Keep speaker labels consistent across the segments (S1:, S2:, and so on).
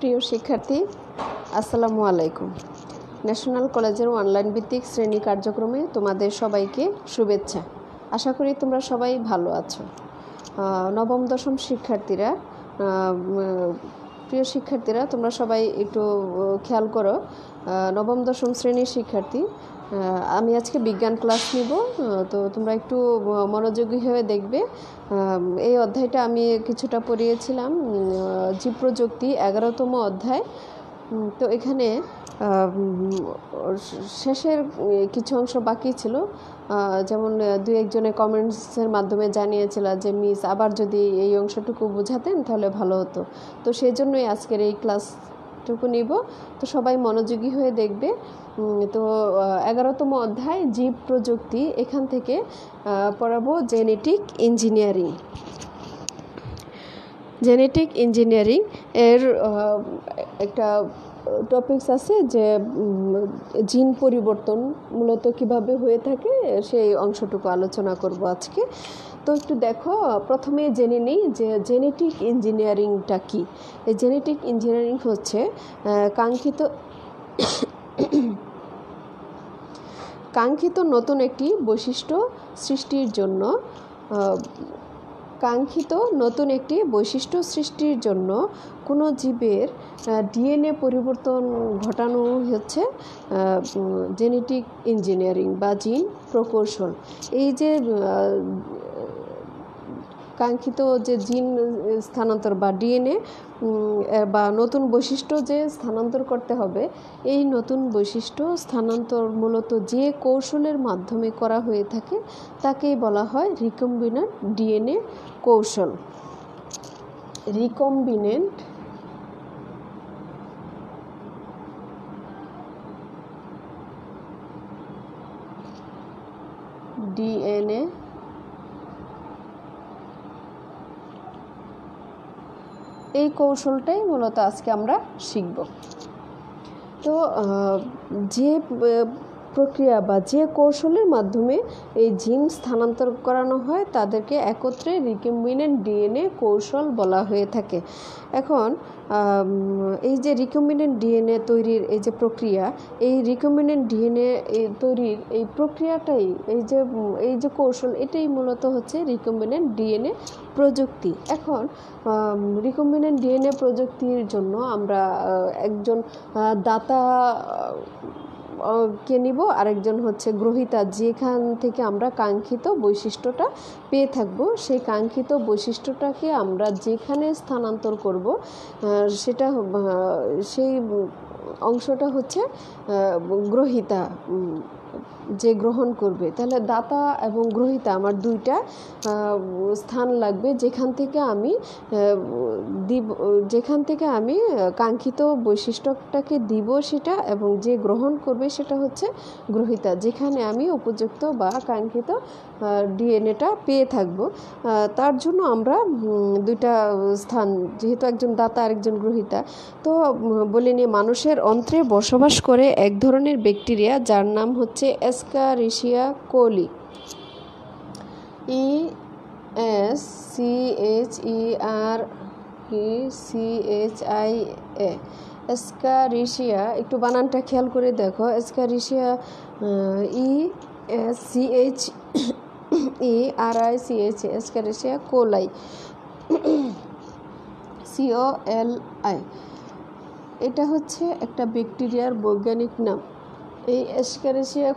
S1: প্রিয় শিক্ষার্থী, আসসালামু আলাইকুম। ন্যাশনাল কলেজের অনলাইন ভিত্তিক শ্রেণী কার্যক্রমে তোমাদের সবাইকে শুভেচ্ছা। আশা করি তোমরা সবাই ভালো আছো। নবম দশম শিক্ষার্থীরা, প্রিয় শিক্ষার্থীরা, তোমরা সবাই একটু খেয়াল করো। নবম দশম শ্রেণীর শিক্ষার্থী, আমি আজকে বিজ্ঞান ক্লাস নিব, তো তোমরা একটু মনোযোগী হয়ে দেখবে। এই অধ্যায়টা আমি কিছুটা পড়িয়েছিলাম, জীব প্রযুক্তি 11তম অধ্যায়। তো এখানে শেষের কিছু অংশ বাকি ছিল, যেমন দুই একজনের কমেন্টসের মাধ্যমে জানিয়েছিল যে মিস আবার যদি এই অংশটুকু বোঝাতেন তাহলে ভালো হতো। তো সেই জন্যই আজকের এই ক্লাসটুকু নিব। তো সবাই মনোযোগী হয়ে দেখবে। তো 11তম অধ্যায় জীব প্রযুক্তি, এখান থেকে পড়াবো জেনেটিক ইঞ্জিনিয়ারিং। জেনেটিক ইঞ্জিনিয়ারিং এর একটা টপিকস আছে যে জিন পরিবর্তন মূলত কিভাবে হয়ে থাকে, সেই অংশটুকু আলোচনা করব আজকে। তো একটু দেখো, প্রথমে জেনে নিই যে জেনেটিক ইঞ্জিনিয়ারিংটা কী। এই জেনেটিক ইঞ্জিনিয়ারিং হচ্ছে কাঙ্ক্ষিত নতুন একটি বৈশিষ্ট্য সৃষ্টির জন্য কোনো জীবের ডিএনএ পরিবর্তন ঘটানো হচ্ছে জেনেটিক ইঞ্জিনিয়ারিং বা জিন প্রকৌশল। এই যে কাঙ্ক্ষিত যে জিন স্থানান্তর বা ডিএনএ বা নতুন বৈশিষ্ট্য যে স্থানান্তর করতে হবে, এই নতুন বৈশিষ্ট্য স্থানান্তর মূলত যে কৌশলের মাধ্যমে করা হয়ে থাকে তাকেই বলা হয় রিকম্বিনেন্ট ডিএনএ কৌশল। রিকম্বিনেন্ট ডিএনএ এই কৌশলটাই মূলত আজকে আমরা শিখব। তো যে প্রক্রিয়া বা যে কৌশলের মাধ্যমে এই জিন স্থানান্তর করানো হয় তাদেরকে একত্রে রিকম্বিনেন্ট ডিএনএ কৌশল বলা হয়ে থাকে। এখন এই যে রিকম্বিনেন্ট ডিএনএ তৈরির এই যে প্রক্রিয়া, এই রিকম্বিনেন্ট ডিএনএ তৈরির এই প্রক্রিয়াটাই, এই যে কৌশল, এটাই মূলত হচ্ছে রিকম্বিনেন্ট ডিএনএ প্রযুক্তি। এখন রিকম্বিনেন্ট ডিএনএ প্রযুক্তির জন্য আমরা একজন দাতা কে নিব, আরেকজন হচ্ছে গ্রহীতা, যেখান থেকে আমরা কাঙ্ক্ষিত বৈশিষ্ট্যটা পেয়ে থাকব। সেই কাঙ্ক্ষিত বৈশিষ্ট্যটাকে আমরা যেখানে স্থানান্তর করব সেই অংশটা হচ্ছে গ্রহীতা যে গ্রহণ করবে। তাহলে দাতা এবং গ্রহীতা আমার দুইটা স্থান লাগবে, যেখান থেকে আমি কাঙ্ক্ষিত বৈশিষ্ট্যটাকে দিব সেটা, এবং যে গ্রহণ করবে সেটা হচ্ছে গ্রহীতা, যেখানে আমি উপযুক্ত বা কাঙ্ক্ষিত ডিএনএটা পেয়ে থাকব। তার জন্য আমরা দুইটা স্থান, যেহেতু একজন দাতা আরেকজন গ্রহীতা, তো বলে নিয়ে মানুষের অন্ত্রে বসবাস করে এক ধরনের ব্যাকটেরিয়া যার নাম হচ্ছে এস্কারিশিয়া কোলি। ESCHERECHIA এস্কারিশিয়া, একটু বানানটা খেয়াল করে দেখো। এস্কারিশিয়া ESCHERICHA এস্কারিশিয়া কোলাই COLI, এটা হচ্ছে একটা ব্যাকটেরিয়ার বৈজ্ঞানিক নাম। এই এস্কারিশিয়া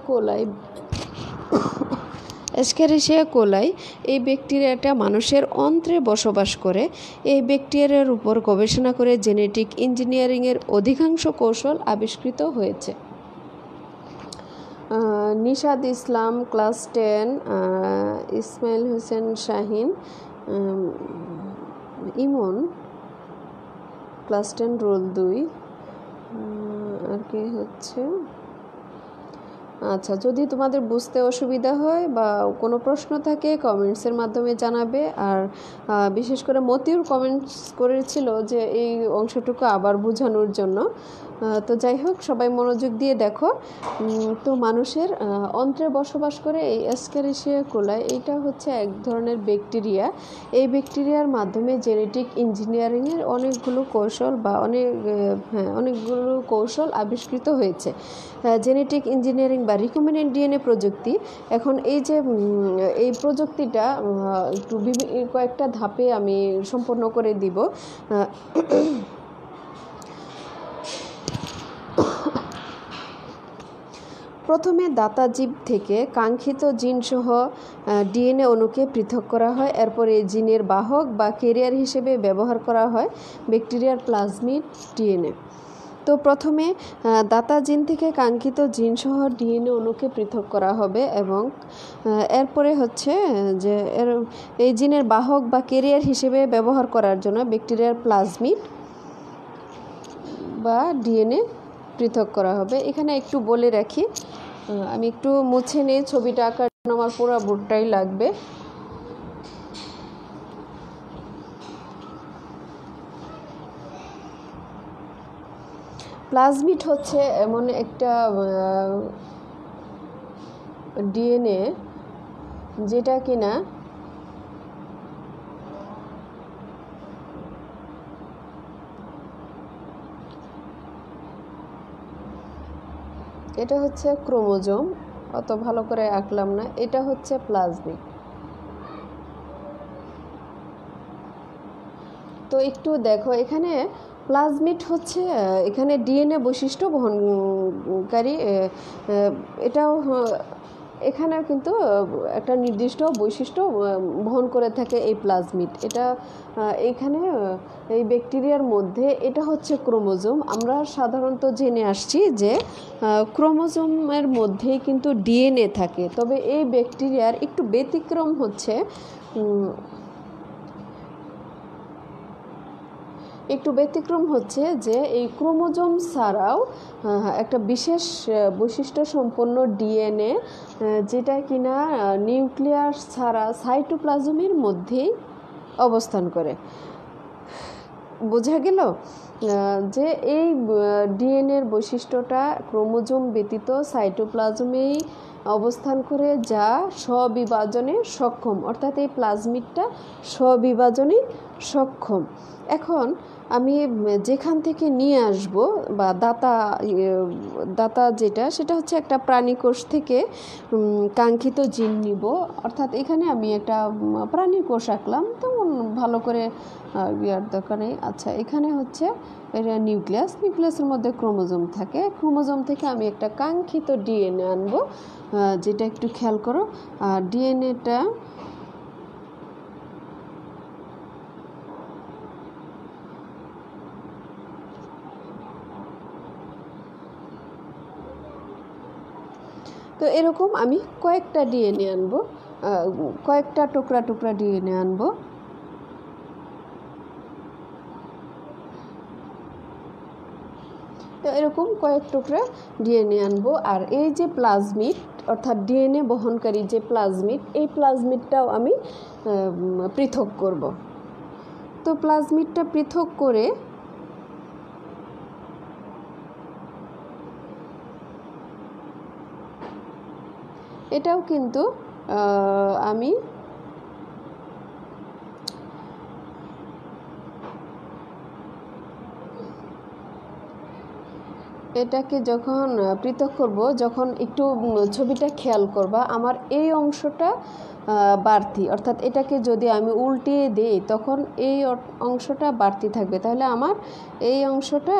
S1: কোলাই এই ব্যাকটেরিয়াটা মানুষের অন্ত্রে বসবাস করে। এই ব্যাকটেরিয়ার উপর গবেষণা করে জেনেটিক ইঞ্জিনিয়ারিংয়ের অধিকাংশ কৌশল আবিষ্কৃত হয়েছে। নিশাদ ইসলাম ক্লাস 10, ইসমাইল হোসেন শাহিন, ইমন ক্লাস 10 রোল 2, আর কি হচ্ছে। আচ্ছা, যদি তোমাদের বুঝতে অসুবিধা হয় বা কোনো প্রশ্ন থাকে কমেন্টসের মাধ্যমে জানাবে। আর বিশেষ করে মতিউর কমেন্টস করেছিল যে এই অংশটুকু আবার বোঝানোর জন্য। তো যাই হোক, সবাই মনোযোগ দিয়ে দেখো। তো মানুষের অন্ত্রে বসবাস করে এই এস্কেরিসিয়া কোলাই, এইটা হচ্ছে এক ধরনের ব্যাকটেরিয়া। এই ব্যাকটেরিয়ার মাধ্যমে জেনেটিক ইঞ্জিনিয়ারিংয়ের অনেকগুলো কৌশল আবিষ্কৃত হয়েছে। জেনেটিক ইঞ্জিনিয়ারিং বা রিকম্বিনেন্ট ডিএনএ প্রযুক্তি, এখন এই প্রযুক্তিটা একটু কয়েকটা ধাপে আমি সম্পন্ন করে দিব। প্রথমে দাতা জীব থেকে কাঙ্ক্ষিত জিনসহ ডিএনএ অণুকে পৃথক করা হয়। এরপর এই জিনের বাহক বা ক্যারিয়ার হিসেবে ব্যবহার করা হয় ব্যাকটেরিয়ার প্লাজমিড ডিএনএ। তো প্রথমে দাতা জিন থেকে কাঙ্ক্ষিত জিনসহ ডিএনএ অণুকে পৃথক করা হবে, এবং এরপরে হচ্ছে যে এই জিনের বাহক বা ক্যারিয়ার হিসেবে ব্যবহার করার জন্য ব্যাকটেরিয়ার প্লাজমিড বা ডিএনএ পৃথক করা হবে। এখানে একটু বলে রাখি, আমি একটু মুছে নিই, ছবিটা আঁকার জন্য আমার পুরো বোর্ডটাই লাগবে। প্লাজমিড হচ্ছে এমন একটা ডিএনএ যেটা কিনা এটা হচ্ছে ক্রোমোজোম, অত ভালো করে আঁকলাম না, এটা হচ্ছে প্লাজমিড। তো একটু দেখো, এখানে প্লাজমিড হচ্ছে এখানে ডিএনএ বৈশিষ্ট্য বহনকারী, এটাও এখানে কিন্তু একটা নির্দিষ্ট বৈশিষ্ট্য বহন করে থাকে এই প্লাজমিড। এটা এখানে এই ব্যাকটেরিয়ার মধ্যে এটা হচ্ছে ক্রোমোজোম। আমরা সাধারণত জেনে আসছি যে ক্রোমোজোমের মধ্যেই কিন্তু ডিএনএ থাকে, তবে এই ব্যাকটেরিয়ার একটু ব্যতিক্রম হচ্ছে যে এই ক্রোমোজোম ছাড়াও একটা বিশেষ বৈশিষ্ট্য সম্পন্ন ডিএনএ, যেটা কিনা নিউক্লিয়াস ছাড়া সাইটোপ্লাজমের মধ্যেই অবস্থান করে। বোঝা গেল যে এই ডিএনএর বৈশিষ্ট্যটা ক্রোমোজোম ব্যতীত সাইটোপ্লাজমেই অবস্থান করে, যা স্ববিভাজনে সক্ষম, অর্থাৎ এই প্লাজমিডটা স্ববিভাজনে সক্ষম। এখন আমি যেখান থেকে নিয়ে আসব বা দাতা যেটা, সেটা হচ্ছে একটা প্রাণীকোষ থেকে কাঙ্ক্ষিত জিন নিব, অর্থাৎ এখানে আমি একটা প্রাণীকোষ আঁকলাম, তেমন ভালো করে ইয়ার দরকার নেই। আচ্ছা, এখানে হচ্ছে এটা নিউক্লিয়াসের মধ্যে ক্রোমোজোম থাকে। ক্রোমোজোম থেকে আমি একটা কাঙ্ক্ষিত ডিএনএ আনবো, যেটা একটু খেয়াল করো। আর ডিএনএটা তো এরকম আমি কয়েকটা ডিএনএ আনবো, কয়েকটা টুকরা ডিএনএ আনবো। তো এরকম কয়েক টুকরা ডিএনএ আনবো, আর এই যে প্লাজমিড অর্থাৎ ডিএনএ বহনকারী যে প্লাজমিড, এই প্লাজমিডটাও আমি পৃথক করব। তো প্লাজমিডটা পৃথক করে এটাও কিন্তু আমি এটাকে যখন পৃথক করব, যখন একটু ছবিটা খেয়াল করবা, আমার এই অংশটা বাড়তি, অর্থাৎ এটাকে যদি আমি উল্টিয়ে দিই তখন এই অংশটা বাড়তি থাকবে, তাহলে আমার এই অংশটা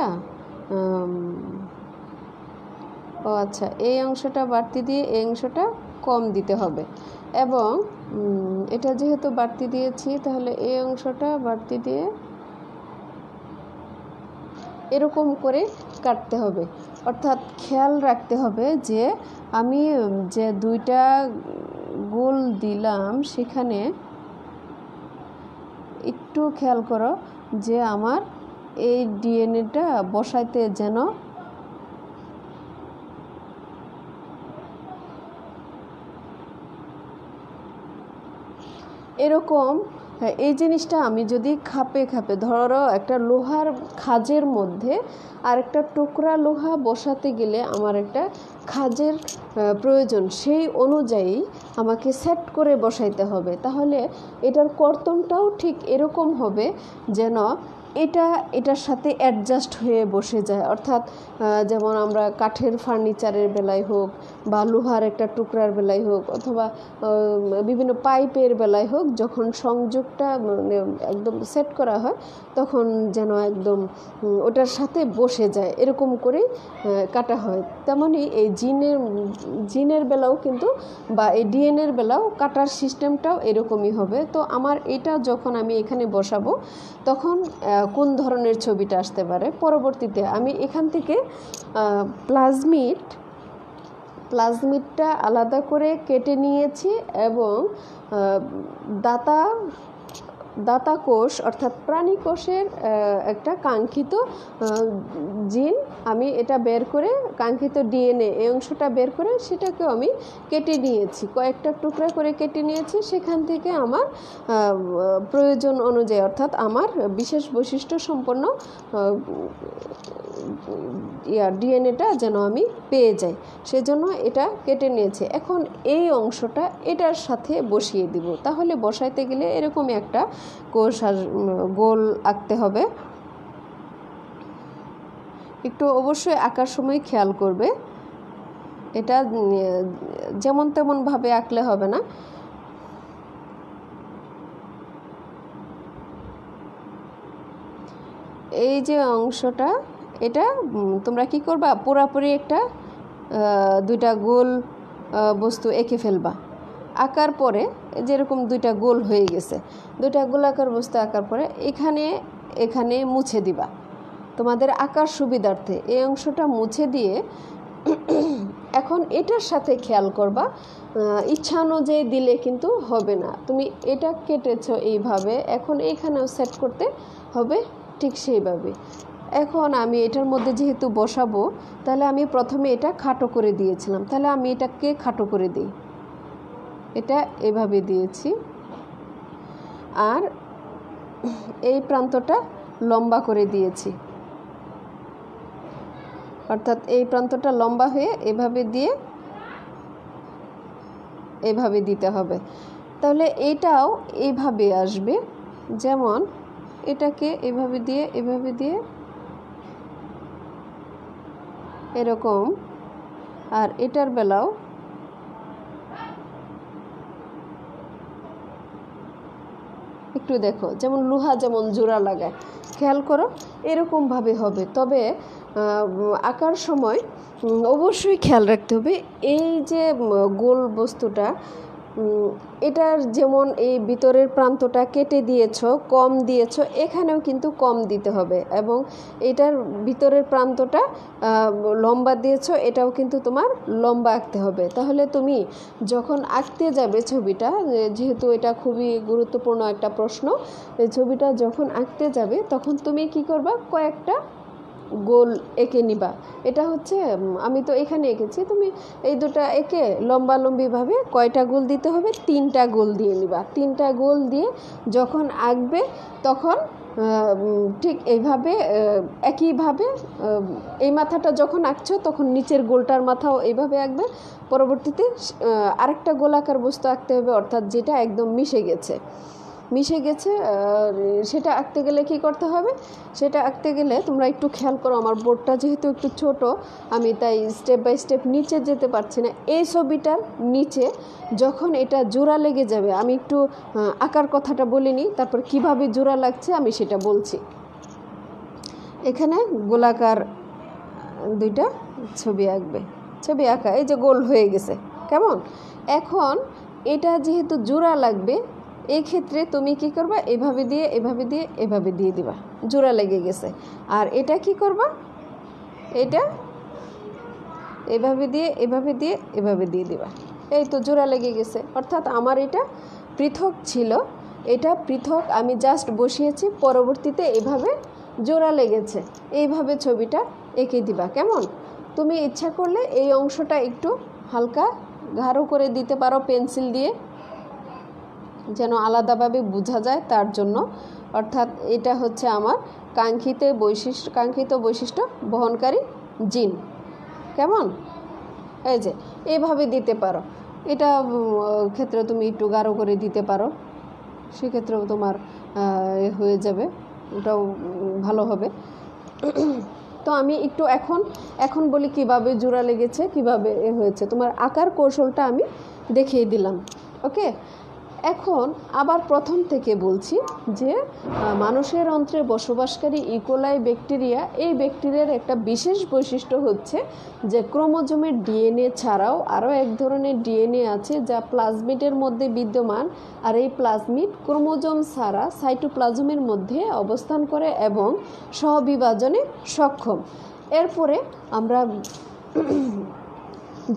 S1: আচ্ছা, এই অংশটা বাড়তি দিয়ে এই অংশটা কম দিতে হবে, এবং এটা যেহেতু বাড়তি দিয়েছি তাহলে এই অংশটা বাড়তি দিয়ে এরকম করে কাটতে হবে। অর্থাৎ খেয়াল রাখতে হবে যে আমি যে দুইটা গোল দিলাম সেখানে একটু খেয়াল করো যে আমার এই ডিএনএটা বসাইতে যেন এরকম হ্যাঁ, এই জিনিসটা আমি যদি খাপে খাপে, ধরো একটা লোহার খাঁজের মধ্যে আর একটা টুকরা লোহা বসাতে গেলে আমার একটা খাঁজের প্রয়োজন, সেই অনুযায়ী আমাকে সেট করে বসাইতে হবে। তাহলে এটার কর্তনটাও ঠিক এরকম হবে যেন এটার সাথে অ্যাডজাস্ট হয়ে বসে যায়। অর্থাৎ যেমন আমরা কাঠের ফার্নিচারের বেলায় হোক বা লোহার একটা টুকরার বেলায় হোক অথবা বিভিন্ন পাইপের বেলায় হোক, যখন সংযোগটা মানে একদম সেট করা হয় তখন যেন একদম ওটার সাথে বসে যায়, এরকম করেই কাটা হয়। তেমনি এই জিনের বেলাও কিন্তু বা এই ডিএনএর বেলাও কাটার সিস্টেমটাও এরকমই হবে। তো আমার এটা যখন আমি এখানে বসাবো তখন কোন ধরনের ছবিটা আসতে পারে, পরবর্তীতে আমি এখান থেকে প্লাজমিডটা আলাদা করে কেটে নিয়েছি এবং দাতা কোষ অর্থাৎ প্রাণী কোষের একটা কাঙ্ক্ষিত জিন আমি এটা বের করে, কাঙ্ক্ষিত ডিএনএ এই অংশটা বের করে সেটাকেও আমি কেটে নিয়েছি, কয়েকটা টুকরা করে কেটে নিয়েছি। সেখান থেকে আমার প্রয়োজন অনুযায়ী অর্থাৎ আমার বিশেষ বৈশিষ্ট্য সম্পন্ন ডিএনএটা যেন আমি পেয়ে যাই, সেজন্য এটা কেটে নিয়েছি। এখন এই অংশটা এটার সাথে বসিয়ে দিব। তাহলে বসাইতে গেলে এরকমই একটা কোষ আর গোল আঁকতে হবে। একটু অবশ্যই আঁকার সময় খেয়াল করবে, এটা যেমন তেমন ভাবে আঁকলে হবে না। এই যে অংশটা, এটা তোমরা কি করবা, পুরাপুরি একটা দুইটা গোল বস্তু এঁকে ফেলবা। আঁকার পরে যেরকম দুইটা গোল হয়ে গেছে, দুইটা গোলাকার বস্তু আঁকার পরে এখানে মুছে দিবা তোমাদের আঁকার সুবিধার্থে। এই অংশটা মুছে দিয়ে এখন এটার সাথে খেয়াল করবা, ইচ্ছা অনুযায়ী দিলে কিন্তু হবে না। তুমি এটা কেটেছো এইভাবে, এখন এখানেও সেট করতে হবে ঠিক সেইভাবে। এখন আমি এটার মধ্যে যেহেতু বসাবো, তাহলে আমি প্রথমে এটা খাটো করে দিয়েছিলাম, তাহলে আমি এটাকে খাটো করে দিই, এটা এভাবে দিয়েছি। আর এই প্রান্তটা লম্বা করে দিয়েছি, অর্থাৎ এই প্রান্তটা লম্বা হয়ে এভাবে দিতে হবে। তাহলে এটাও এইভাবে আসবে, যেমন এটাকে এভাবে দিয়ে এরকম। আর এটার বেলাও একটু দেখো, যেমন লোহা যেমন জোড়া লাগায়, খেয়াল করো এরকমভাবে হবে। তবে আঁকার সময় অবশ্যই খেয়াল রাখতে হবে এই যে গোল বস্তুটা, এটার যেমন এই ভিতরের প্রান্তটা কেটে দিয়েছো, কম দিয়েছো, এখানেও কিন্তু কম দিতে হবে। এবং এটার ভিতরের প্রান্তটা লম্বা দিয়েছো, এটাও কিন্তু তোমার লম্বা আঁকতে হবে। তাহলে তুমি যখন আঁকতে যাবে ছবিটা, যেহেতু এটা খুবই গুরুত্বপূর্ণ একটা প্রশ্ন, এই ছবিটা যখন আঁকতে যাবে তখন তুমি কি করবা, কয়েকটা গোল এঁকে নিবা। এটা হচ্ছে আমি তো এখানে এঁকেছি, তুমি এই দুটো এঁকে লম্বালম্বিভাবে কয়টা গোল দিতে হবে, 3টা গোল দিয়ে নিবা। 3টা গোল দিয়ে যখন আঁকবে তখন ঠিক এইভাবে একইভাবে এই মাথাটা যখন আঁকছো তখন নিচের গোলটার মাথাও এইভাবে আঁকবে। পরবর্তীতে আরেকটা গোলাকার বস্তু আঁকতে হবে, অর্থাৎ যেটা একদম মিশে গেছে। সেটা আঁকতে গেলে কি করতে হবে, সেটা আঁকতে গেলে তোমরা একটু খেয়াল করো, আমার বোর্ডটা যেহেতু একটু ছোট আমি তাই স্টেপ বাই স্টেপ নিচে যেতে পারছি না। এই ছবিটার নিচে যখন এটা জোড়া লেগে যাবে, আমি একটু আঁকার কথাটা বলিনি, তারপর কিভাবে জোড়া লাগছে আমি সেটা বলছি। এখানে গোলাকার দুইটা ছবি আঁকা, এই যে গোল হয়ে গেছে কেমন। এখন এটা যেহেতু জোড়া লাগবে, এই ক্ষেত্রে তুমি কি করবা, এভাবে দিয়ে দিবা, জোড়া লেগে গেছে। আর এটা কি করবা, এটা এভাবে দিয়ে দিবা, এই তো জোড়া লেগে গেছে। অর্থাৎ আমার এটা পৃথক ছিল, এটা পৃথক আমি জাস্ট বসিয়েছি, পরবর্তীতে এভাবে জোড়া লেগেছে। এইভাবে ছবিটা এঁকে দিবা কেমন। তুমি ইচ্ছা করলে এই অংশটা একটু হালকা গাঢ় করে দিতে পারো পেন্সিল দিয়ে, যেন আলাদাভাবে বোঝা যায় তার জন্য। অর্থাৎ এটা হচ্ছে আমার কাঙ্ক্ষিত বৈশিষ্ট্য বহনকারী জিন। কেমন? এই যে এইভাবে দিতে পারো। এটা ক্ষেত্রে তুমি একটু গাঢ় করে দিতে পারো, সেক্ষেত্রেও তোমার হয়ে যাবে, ওটাও ভালো হবে। তো আমি একটু এখন বলি কিভাবে জোড়া লেগেছে, কিভাবে হয়েছে। তোমার আকার কৌশলটা আমি দেখিয়ে দিলাম। ওকে, এখন আবার প্রথম থেকে বলছি যে মানুষের অন্ত্রে বসবাসকারী ইকোলাই ব্যাকটেরিয়া, এই ব্যাকটেরিয়ার একটা বিশেষ বৈশিষ্ট্য হচ্ছে যে ক্রোমোজোমের ডিএনএ ছাড়াও আরও এক ধরনের ডিএনএ আছে যা প্লাজমিডের মধ্যে বিদ্যমান, আর এই প্লাজমিড ক্রোমোজোম ছাড়া সাইটোপ্লাজমের মধ্যে অবস্থান করে এবং সহবিভাজনে সক্ষম। এরপরে আমরা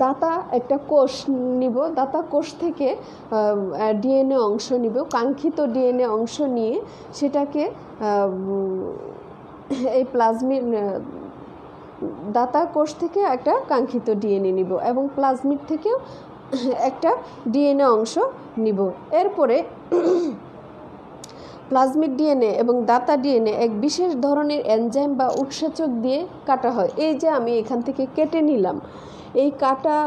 S1: দাতা একটা কোষ নিব, দাতা কোষ থেকে ডিএনএ অংশ নিব, কাঙ্ক্ষিত ডিএনএ অংশ নিয়ে সেটাকে এই প্লাজমিড দাতা কোষ থেকে একটা কাঙ্ক্ষিত ডিএনএ নিব এবং প্লাজমিড থেকেও একটা ডিএনএ অংশ নিব। এরপরে প্লাজমিড ডিএনএ এবং দাতা ডিএনএ এক বিশেষ ধরনের এনজাইম বা উৎসেচক দিয়ে কাটা হয়। এই যে আমি এখান থেকে কেটে নিলাম, এই কাটা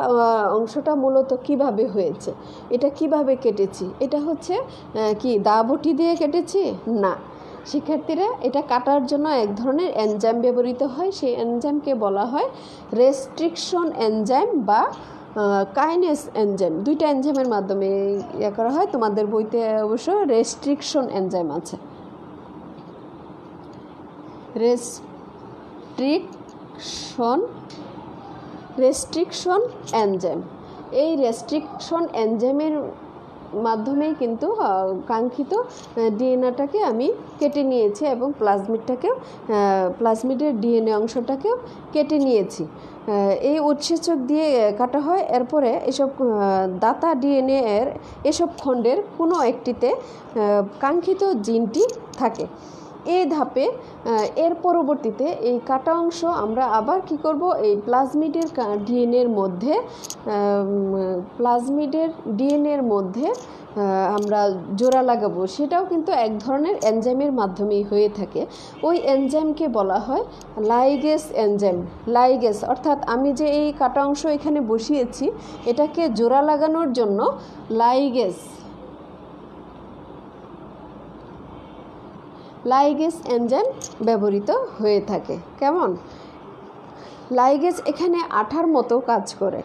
S1: অংশটা মূলত কিভাবে হয়েছে, এটা কিভাবে কেটেছি, এটা হচ্ছে কি দাবটি দিয়ে কেটেছি? না, শিক্ষার্থীরা এটা কাটার জন্য এক ধরনের এনজাইম ব্যবহৃত হয়। সেই এনজাইমকে বলা হয় রেস্ট্রিকশন এনজাইম বা কাইনেস এনজাইম। দুইটা এনজাইমের মাধ্যমে ইয়ে করা হয়। তোমাদের বইতে অবশ্য রেস্ট্রিকশন এনজাইম আছে। রেস্ট্রিকশন এনজাইম, এই রেস্ট্রিকশন এনজাইমের মাধ্যমেই কিন্তু কাঙ্ক্ষিত ডিএনএটাকে আমি কেটে নিয়েছি এবং প্লাজমিডের ডিএনএ অংশটাকেও কেটে নিয়েছি। এই উৎসেচক দিয়ে কাটা হয়। এরপরে এসব দাতা ডিএনএ এর এসব খণ্ডের কোনো একটিতে কাঙ্ক্ষিত জিনটি থাকে। এই ধাপে এর পরবর্তীতে এই কাটা অংশ আমরা আবার কি করব, এই প্লাজমিডের ডিএনএর মধ্যে আমরা জোড়া লাগাবো। সেটাও কিন্তু এক ধরনের এনজাইমের মাধ্যমেই হয়ে থাকে। ওই এনজাইমকে বলা হয় লাইগেস এনজাইম। লাইগেস অর্থাৎ আমি যে এই কাটা অংশ এখানে বসিয়েছি, এটাকে জোড়া লাগানোর জন্য লাইগেস এনজাইম ব্যবহৃত হয়ে থাকে। কেমন? লাইগেস এখানে আঠার মতো কাজ করে।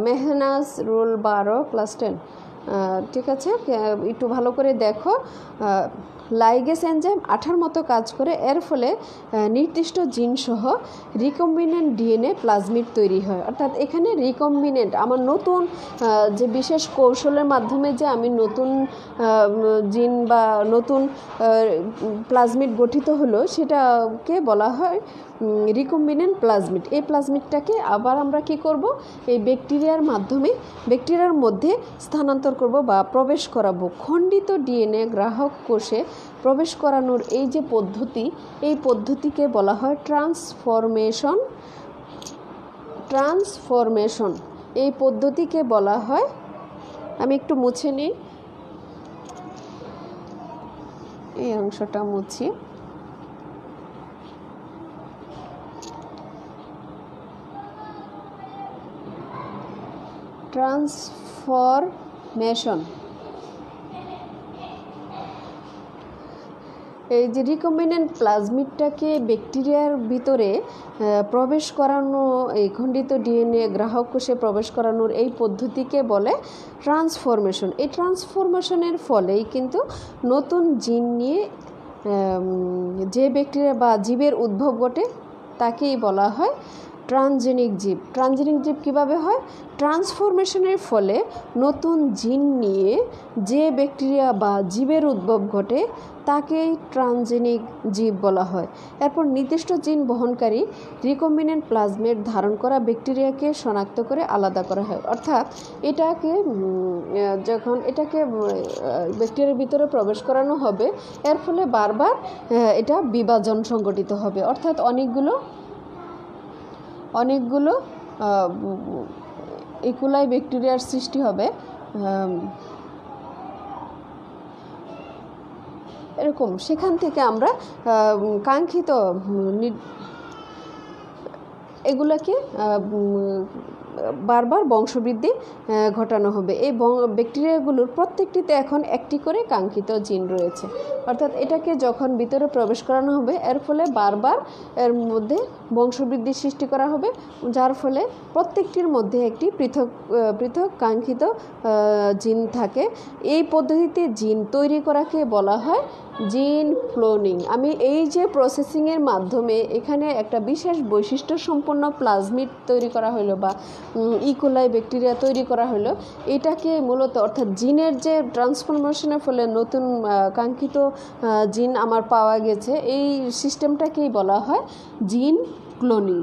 S1: Mehnas rule 12 class 10। ঠিক আছে, একটু ভালো করে দেখো। লাইগেস এনজাইম আঠার মতো কাজ করে। এর ফলে নির্দিষ্ট জিনসহ রিকম্বিনেন্ট ডিএনএ প্লাজমিড তৈরি হয়। অর্থাৎ এখানে রিকম্বিনেন্ট আমার নতুন যে বিশেষ কৌশলের মাধ্যমে যে আমি নতুন জিন বা নতুন প্লাজমিড গঠিত হলো, সেটাকে বলা হয় রিকম্বিনেন্ট প্লাজমিড। এই প্লাজমিডটাকে আবার আমরা কি করব, এই ব্যাকটেরিয়ার মধ্যে স্থানান্তর করব বা প্রবেশ করাবো। খণ্ডিত ডিএনএ গ্রাহক কোষে প্রবেশ করানোর এই যে পদ্ধতি, এই পদ্ধতিকে বলা হয় ট্রান্সফরমেশন। এই পদ্ধতিকে বলা হয়, আমি একটু মুছে নিই, এই অংশটা মুছি। ট্রান্সফরমেশন, এই যে রিকম্বিনেন্ট প্লাজমিডটাকে ব্যাকটেরিয়ার ভিতরে প্রবেশ করানো, এই খণ্ডিত ডিএনএ গ্রাহক কোষে প্রবেশ করানোর এই পদ্ধতিকে বলে ট্রান্সফরমেশন। এই ট্রান্সফরমেশনের ফলেই কিন্তু নতুন জিন নিয়ে যে ব্যাকটেরিয়া বা জীবের উদ্ভব ঘটে, তাকেই বলা হয় ট্রান্সজেনিক জীব। ট্রান্সজেনিক জীব কীভাবে হয়? ট্রান্সফরমেশনের ফলে নতুন জিন নিয়ে যে ব্যাকটেরিয়া বা জীবের উদ্ভব ঘটে, তাকেই ট্রান্সজেনিক জীব বলা হয়। এরপর নির্দিষ্ট জিন বহনকারী রিকম্বিনেন্ট প্লাজমিড ধারণ করা ব্যাকটেরিয়াকে শনাক্ত করে আলাদা করা হয়। অর্থাৎ যখন এটাকে ব্যাকটেরিয়ার ভিতরে প্রবেশ করানো হবে, এর ফলে বারবার এটা বিভাজন সংঘটিত হবে। অর্থাৎ অনেকগুলো ইকোলাই ব্যাকটেরিয়ার সৃষ্টি হবে। এরকম সেখান থেকে আমরা কাঙ্ক্ষিত এগুলোকে বারবার বংশবৃদ্ধি ঘটানো হবে। এই ব্যাকটেরিয়াগুলোর প্রত্যেকটিতে এখন একটি করে কাঙ্ক্ষিত জিন রয়েছে, অর্থাৎ এটাকে যখন ভিতরে প্রবেশ করানো হবে এর ফলে বারবার এর মধ্যে বংশবৃদ্ধি সৃষ্টি করা হবে, যার ফলে প্রত্যেকটির মধ্যে একটি পৃথক পৃথক কাঙ্ক্ষিত জিন থাকে। এই পদ্ধতিতে জিন তৈরি করাকে বলা হয় জিন ক্লোনিং। আমি এই যে প্রসেসিংয়ের মাধ্যমে এখানে একটা বিশেষ বৈশিষ্ট্য সম্পন্ন প্লাজমিড তৈরি করা হলো বা ইকোলাই ব্যাকটেরিয়া তৈরি করা হলো, এটাকে মূলত অর্থাৎ জিনের যে ট্রান্সফরমেশনের ফলে নতুন কাঙ্ক্ষিত জিন আমার পাওয়া গেছে, এই সিস্টেমটাকেই বলা হয় জিন ক্লোনিং।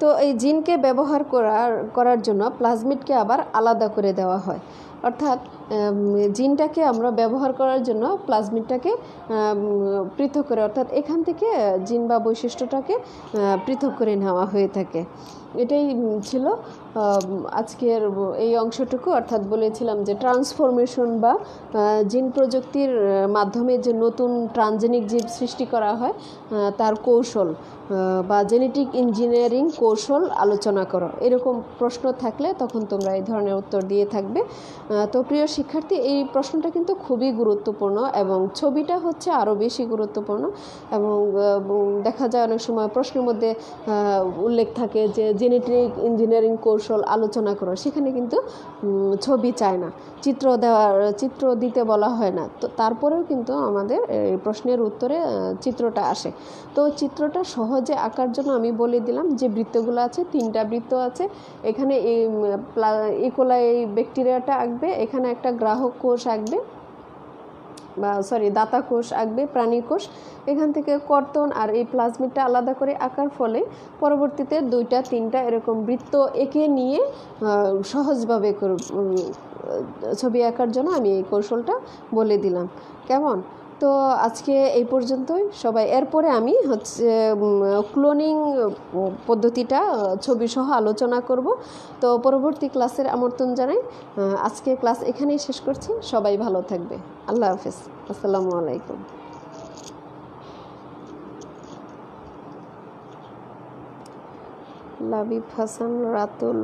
S1: তো এই জিনকে ব্যবহার করার জন্য প্লাজমিডকে আবার আলাদা করে দেওয়া হয়, অর্থাৎ জিনটাকে আমরা ব্যবহার করার জন্য প্লাজমিডটাকে পৃথক করে, অর্থাৎ এখান থেকে জিন বা বৈশিষ্ট্যটাকে পৃথক করে নেওয়া হয়ে থাকে। এটাই ছিল আজকের এই অংশটুকু, অর্থাৎ বলেছিলাম যে ট্রান্সফরমেশন বা জিন প্রযুক্তির মাধ্যমে যে নতুন ট্রানজেনিক জীব সৃষ্টি করা হয় তার কৌশল বা জেনেটিক ইঞ্জিনিয়ারিং কৌশল আলোচনা করো। এরকম প্রশ্ন থাকলে তখন তোমরা এই ধরনের উত্তর দিয়ে থাকবে। তো প্রিয় শিক্ষার্থী, এই প্রশ্নটা কিন্তু খুবই গুরুত্বপূর্ণ এবং ছবিটা হচ্ছে আরও বেশি গুরুত্বপূর্ণ। এবং দেখা যায় অনেক সময় প্রশ্নের মধ্যে উল্লেখ থাকে যে জেনেটিক ইঞ্জিনিয়ারিং কৌশল আলোচনা করো, সেখানে কিন্তু ছবি চায় না, চিত্র দিতে বলা হয় না। তো তারপরেও কিন্তু আমাদের এই প্রশ্নের উত্তরে চিত্রটা আসে। তো চিত্রটা সহজে আঁকার জন্য আমি বলে দিলাম যে বৃত্তগুলো আছে, 3টা বৃত্ত আছে। এখানে ইকোলাই ব্যাকটেরিয়াটা আঁকবে, এখানে একটা গ্রাহক কোষ আঁকবে বা দাতা কোষ আঁকবে, প্রাণী কোষ। এখান থেকে কর্তন আর এই প্লাজমিডটা আলাদা করে আঁকার ফলে পরবর্তীতে 2টা 3টা এরকম বৃত্ত এঁকে নিয়ে সহজভাবে ছবি আঁকার জন্য আমি এই কৌশলটা বলে দিলাম। কেমন? তো আজকে এই পর্যন্তই সবাই। এরপরে আমি ক্লোনিং পদ্ধতিটা ছবি সহ আলোচনা করব। তো পরবর্তী ক্লাসের আমন্ত্রণ জানাই। আজকে ক্লাস এখানেই শেষ করছি। সবাই ভালো থাকবে। আল্লাহ হাফেজ। আসসালামু আলাইকুম। লাবিব হাসান রাতুল।